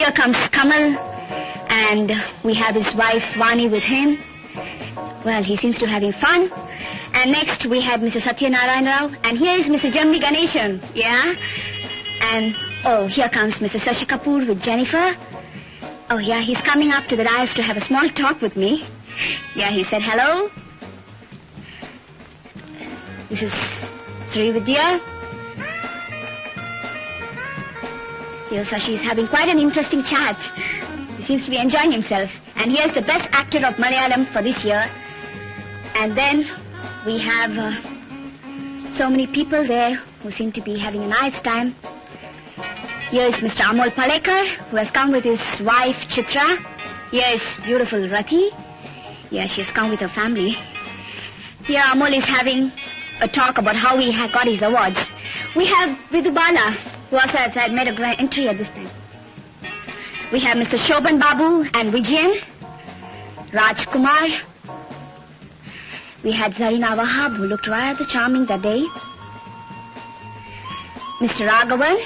Here comes Kamal, and we have his wife Vani with him. Well, he seems to be having fun. And next we have Mr. Satyanarayan Rao, and here is Mr. Jamni Ganeshan, yeah? And, oh, here comes Mr. Sashi Kapoor with Jennifer. Oh, yeah, he's coming up to the dais to have a small talk with me. Yeah, he said hello. This is Sri Vidya. Here Sashi is having quite an interesting chat. He seems to be enjoying himself. And here's the best actor of Malayalam for this year. And then we have so many people there who seem to be having a nice time. Here is Mr. Amol Palekar, who has come with his wife Chitra. Here is beautiful Rati. Yeah, she has come with her family. Here Amol is having a talk about how he got his awards. We have Vidhu Bala, who also has made a grand entry at this time. We have Mr. Shobhan Babu and Vijayan, Raj Kumar. We had Zarina Wahab, who looked rather charming that day. Mr. Raghavan.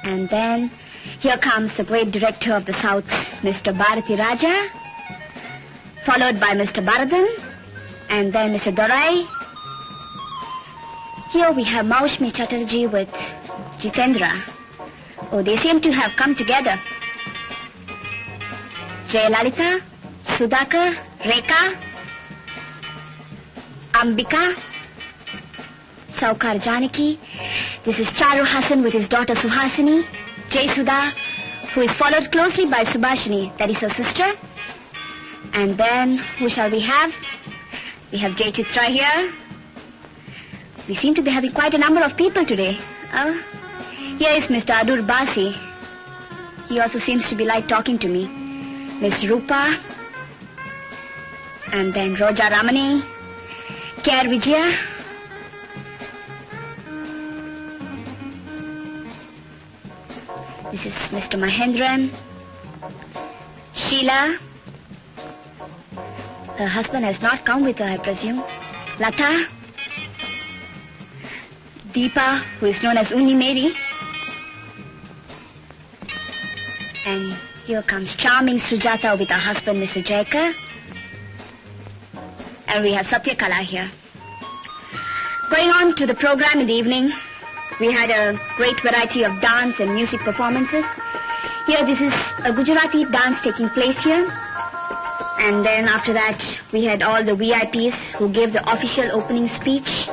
And then here comes the great director of the South, Mr. Bharati Raja, followed by Mr. Bharadhan, and then Mr. Dorai. Here we have Maushmi Chatterjee with Jitendra. Oh, they seem to have come together. Jayalalita, Sudhakar, Rekha, Ambika, Saukar Janaki. This is Charu Hassan with his daughter Suhasini, Jay Sudha, who is followed closely by Subhashini, that is her sister. And then, who shall we have? We have Jay Chitra here. We seem to be having quite a number of people today. Here is Mr. Adur Basi. He also seems to be like talking to me. Miss Rupa. And then Roja Ramani. K.R. Vijaya. This is Mr. Mahendran. Sheila. Her husband has not come with her, I presume. Lata. Deepa, who is known as Unni Mary. And here comes charming Sujata with her husband, Mr. Jaikar. And we have Satya Kala here. Going on to the program in the evening, we had a great variety of dance and music performances. Here, this is a Gujarati dance taking place here. And then after that, we had all the VIPs who gave the official opening speech.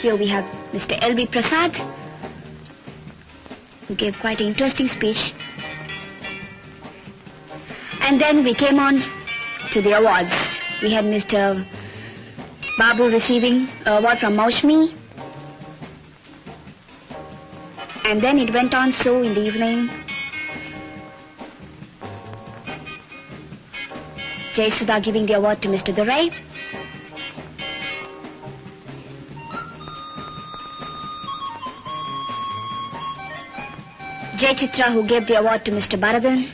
Here we have Mr. L.V. Prasad, who gave quite an interesting speech. And then we came on to the awards. We had Mr. Babu receiving an award from Maushmi. And then it went on so in the evening. Jay Sudha giving the award to Mr. Durai. Jay Chitra, who gave the award to Mr. Bharadhan.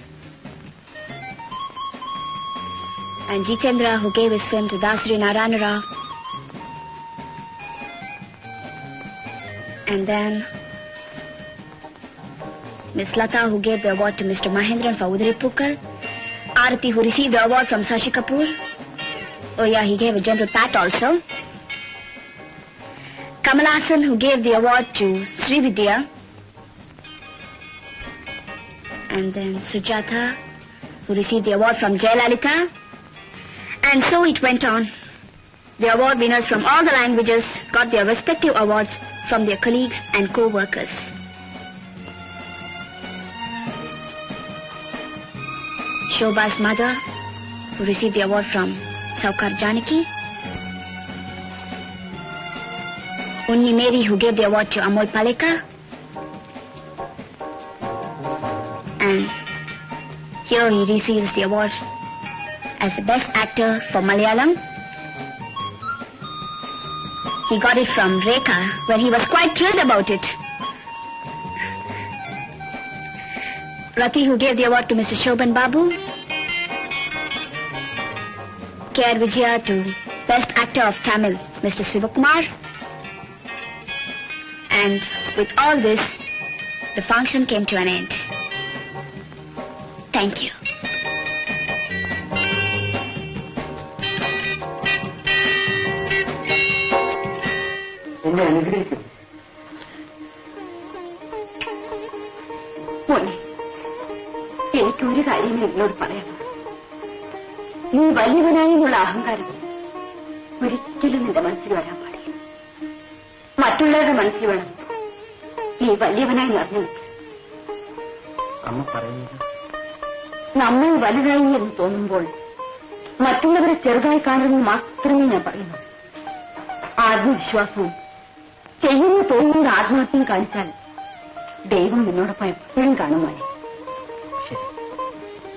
And Jitendra, who gave his film to Dasri Narayana Rao. And then Miss Lata, who gave the award to Mr. Mahendran for Udari Pukar. Arati, who received the award from Sashi Kapoor. Oh yeah, he gave a gentle pat also. Kamal Hassan, who gave the award to Sri Vidya. And then Sujata, who received the award from Jayalalita. And so it went on. The award winners from all the languages got their respective awards from their colleagues and co-workers. Shobha's mother, who received the award from Saukar Janaki. Unni Mary, who gave the award to Amol Palekar. And here he receives the award as the best actor for Malayalam. He got it from Rekha when he was quite thrilled about it. Rati, who gave the award to Mr. Shobhan Babu. K.R. Vijaya to Best Actor of Tamil, Mr. Sivakumar. And with all this, the function came to an end. Thank you. എന്നെ അനുഗ്രഹിക്കും. മോനെ, എനിക്കൊരു കാര്യം എന്നോട് പറയാം. നീ വലിയവനായെന്നുള്ള അഹങ്കാരം ഒരിക്കലും നിന്റെ മനസ്സിൽ വരാൻ പാടില്ല. മറ്റുള്ളവരുടെ മനസ്സിൽ വേണം നീ വലിയവനായി നിറഞ്ഞു നിൽക്കും. അമ്മ പറയുന്നത് നമ്മൾ വലുതായി എന്ന് തോന്നുമ്പോൾ മറ്റുള്ളവരെ ചെറുതായി കാണുന്നത് മാത്രമേ ഞാൻ പറയുന്നു. ആത്മവിശ്വാസവും ചെയ്യുന്ന തോന്നുന്ന ആത്മഹത്യം കാണിച്ചാൽ ദൈവം നിന്നോടൊപ്പം എപ്പോഴും കാണുമാനെ.